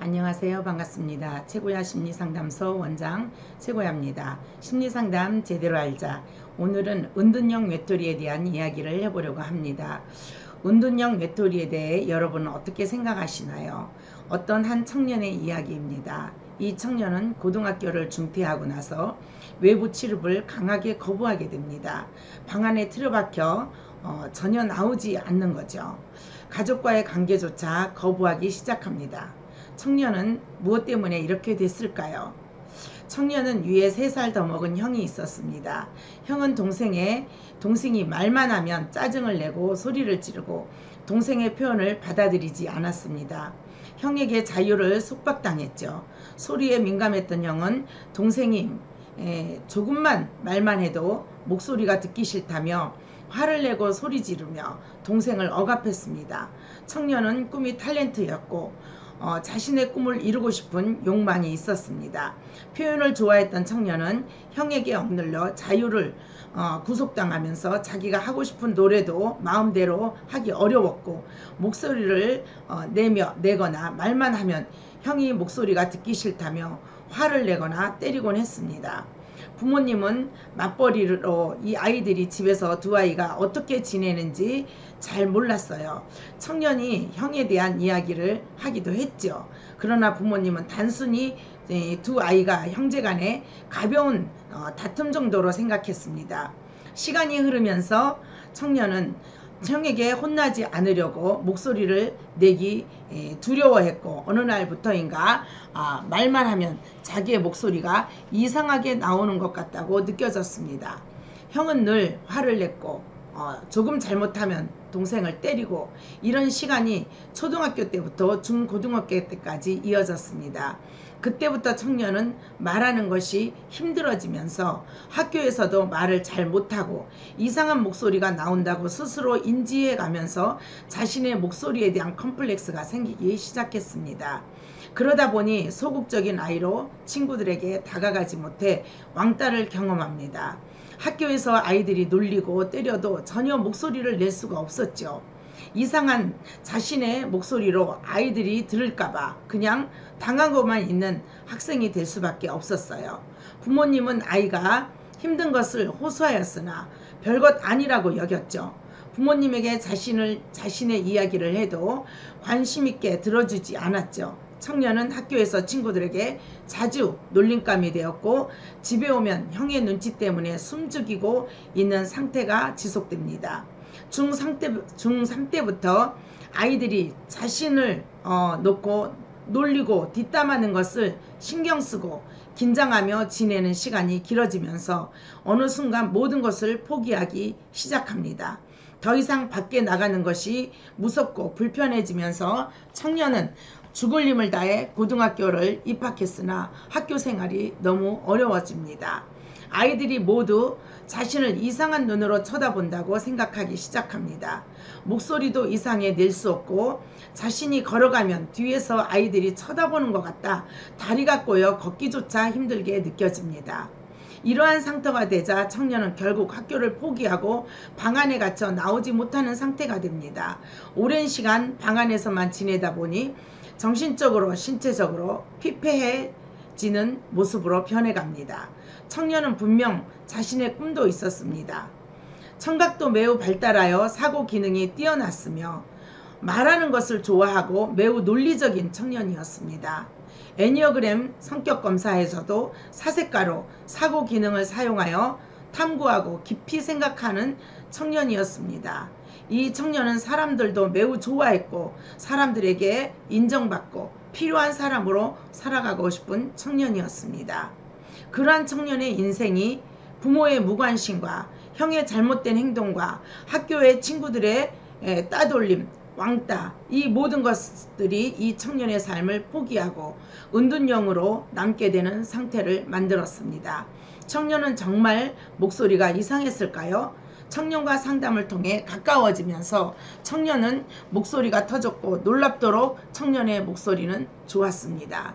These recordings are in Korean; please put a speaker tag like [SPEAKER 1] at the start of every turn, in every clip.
[SPEAKER 1] 안녕하세요. 반갑습니다. 최고야 심리상담소 원장 최고야입니다. 심리상담 제대로 알자. 오늘은 은둔형 외톨이에 대한 이야기를 해보려고 합니다. 은둔형 외톨이에 대해 여러분은 어떻게 생각하시나요? 어떤 한 청년의 이야기입니다. 이 청년은 고등학교를 중퇴하고 나서 외부 취업을 강하게 거부하게 됩니다. 방 안에 틀어박혀 전혀 나오지 않는 거죠. 가족과의 관계조차 거부하기 시작합니다. 청년은 무엇 때문에 이렇게 됐을까요? 청년은 위에 3살 더 먹은 형이 있었습니다. 형은 동생이 말만 하면 짜증을 내고 소리를 지르고 동생의 표현을 받아들이지 않았습니다. 형에게 자유를 속박당했죠. 소리에 민감했던 형은 동생이 조금만 말만 해도 목소리가 듣기 싫다며 화를 내고 소리 지르며 동생을 억압했습니다. 청년은 꿈이 탤런트였고 자신의 꿈을 이루고 싶은 욕망이 있었습니다. 표현을 좋아했던 청년은 형에게 억눌려 자유를 구속당하면서 자기가 하고 싶은 노래도 마음대로 하기 어려웠고 목소리를 내거나 말만 하면 형이 목소리가 듣기 싫다며 화를 내거나 때리곤 했습니다. 부모님은 맞벌이로 이 아이들이 집에서 두 아이가 어떻게 지내는지 잘 몰랐어요. 청년이 형에 대한 이야기를 하기도 했죠. 그러나 부모님은 단순히 두 아이가 형제간의 가벼운 다툼 정도로 생각했습니다. 시간이 흐르면서 청년은 형에게 혼나지 않으려고 목소리를 내기 두려워했고 어느 날부터인가 말만 하면 자기의 목소리가 이상하게 나오는 것 같다고 느껴졌습니다. 형은 늘 화를 냈고 조금 잘못하면 동생을 때리고 이런 시간이 초등학교 때부터 중고등학교 때까지 이어졌습니다. 그때부터 청년은 말하는 것이 힘들어지면서 학교에서도 말을 잘 못하고 이상한 목소리가 나온다고 스스로 인지해 가면서 자신의 목소리에 대한 컴플렉스가 생기기 시작했습니다. 그러다 보니 소극적인 아이로 친구들에게 다가가지 못해 왕따를 경험합니다. 학교에서 아이들이 놀리고 때려도 전혀 목소리를 낼 수가 없었죠. 이상한 자신의 목소리로 아이들이 들을까봐 그냥 당한 것만 있는 학생이 될 수밖에 없었어요. 부모님은 아이가 힘든 것을 호소하였으나 별것 아니라고 여겼죠. 부모님에게 자신의 이야기를 해도 관심 있게 들어주지 않았죠. 청년은 학교에서 친구들에게 자주 놀림감이 되었고 집에 오면 형의 눈치 때문에 숨죽이고 있는 상태가 지속됩니다. 중3 때부터 아이들이 자신을 놓고 놀리고 뒷담하는 것을 신경쓰고 긴장하며 지내는 시간이 길어지면서 어느 순간 모든 것을 포기하기 시작합니다. 더 이상 밖에 나가는 것이 무섭고 불편해지면서 청년은 죽을 힘을 다해 고등학교를 입학했으나 학교 생활이 너무 어려워집니다. 아이들이 모두 자신을 이상한 눈으로 쳐다본다고 생각하기 시작합니다. 목소리도 이상해 낼 수 없고 자신이 걸어가면 뒤에서 아이들이 쳐다보는 것 같다. 다리가 꼬여 걷기조차 힘들게 느껴집니다. 이러한 상태가 되자 청년은 결국 학교를 포기하고 방 안에 갇혀 나오지 못하는 상태가 됩니다. 오랜 시간 방 안에서만 지내다 보니 정신적으로 신체적으로 피폐해지는 모습으로 변해갑니다. 청년은 분명 자신의 꿈도 있었습니다. 청각도 매우 발달하여 사고 기능이 뛰어났으며 말하는 것을 좋아하고 매우 논리적인 청년이었습니다. 애니어그램 성격 검사에서도 사색가로 사고 기능을 사용하여 탐구하고 깊이 생각하는 청년이었습니다. 이 청년은 사람들도 매우 좋아했고 사람들에게 인정받고 필요한 사람으로 살아가고 싶은 청년이었습니다. 그러한 청년의 인생이 부모의 무관심과 형의 잘못된 행동과 학교의 친구들의 따돌림, 왕따, 이 모든 것들이 이 청년의 삶을 포기하고 은둔형으로 남게 되는 상태를 만들었습니다. 청년은 정말 목소리가 이상했을까요? 청년과 상담을 통해 가까워지면서 청년은 목소리가 터졌고 놀랍도록 청년의 목소리는 좋았습니다.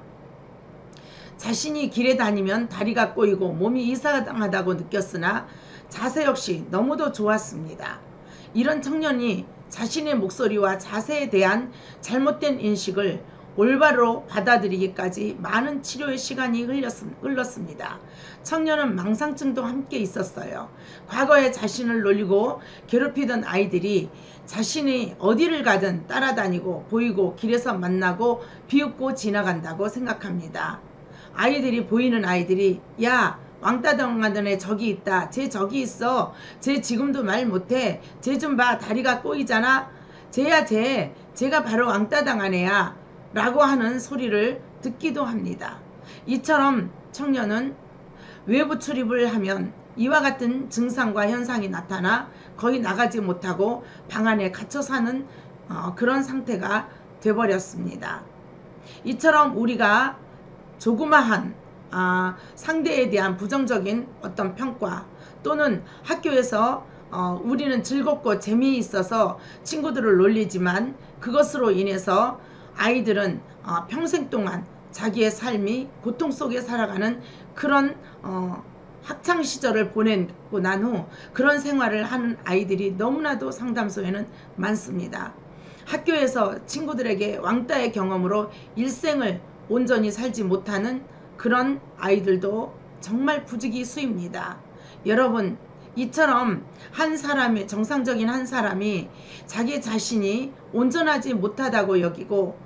[SPEAKER 1] 자신이 길에 다니면 다리가 꼬이고 몸이 이상하다고 느꼈으나 자세 역시 너무도 좋았습니다. 이런 청년이 자신의 목소리와 자세에 대한 잘못된 인식을 올바로 받아들이기까지 많은 치료의 시간이 흘렀습니다. 청년은 망상증도 함께 있었어요. 과거에 자신을 놀리고 괴롭히던 아이들이 자신이 어디를 가든 따라다니고 보이고 길에서 만나고 비웃고 지나간다고 생각합니다. 아이들이 보이는 아이들이 야 왕따 당하던 애 저기 있다. 쟤 저기 있어. 쟤 지금도 말 못해. 쟤 좀 봐. 다리가 꼬이잖아. 쟤야 쟤. 쟤가 바로 왕따 당한 애야. 라고 하는 소리를 듣기도 합니다. 이처럼 청년은 외부 출입을 하면 이와 같은 증상과 현상이 나타나 거의 나가지 못하고 방 안에 갇혀 사는 그런 상태가 돼버렸습니다. 이처럼 우리가 조그마한 상대에 대한 부정적인 어떤 평가 또는 학교에서 우리는 즐겁고 재미있어서 친구들을 놀리지만 그것으로 인해서 아이들은 평생 동안 자기의 삶이 고통 속에 살아가는 그런 학창 시절을 보내고 난 후 그런 생활을 하는 아이들이 너무나도 상담소에는 많습니다. 학교에서 친구들에게 왕따의 경험으로 일생을 온전히 살지 못하는 그런 아이들도 정말 부지기수입니다. 여러분, 이처럼 한 사람이 정상적인 한 사람이 자기 자신이 온전하지 못하다고 여기고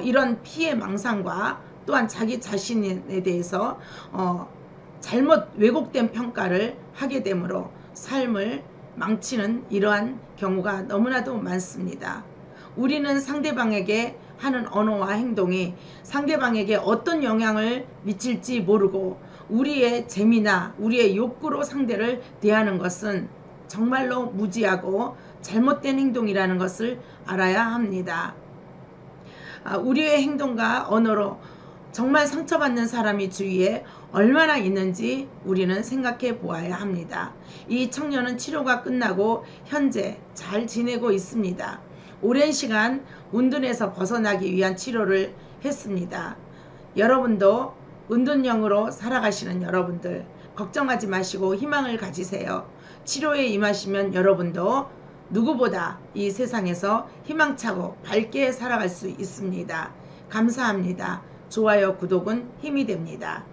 [SPEAKER 1] 이런 피해 망상과 또한 자기 자신에 대해서 잘못 왜곡된 평가를 하게 되므로 삶을 망치는 이러한 경우가 너무나도 많습니다. 우리는 상대방에게 하는 언어와 행동이 상대방에게 어떤 영향을 미칠지 모르고 우리의 재미나 우리의 욕구로 상대를 대하는 것은 정말로 무지하고 잘못된 행동이라는 것을 알아야 합니다. 우리의 행동과 언어로 정말 상처받는 사람이 주위에 얼마나 있는지 우리는 생각해 보아야 합니다. 이 청년은 치료가 끝나고 현재 잘 지내고 있습니다. 오랜 시간 은둔에서 벗어나기 위한 치료를 했습니다. 여러분도 은둔형으로 살아가시는 여러분들 걱정하지 마시고 희망을 가지세요. 치료에 임하시면 여러분도 누구보다 이 세상에서 희망차고 밝게 살아갈 수 있습니다. 감사합니다. 좋아요, 구독은 힘이 됩니다.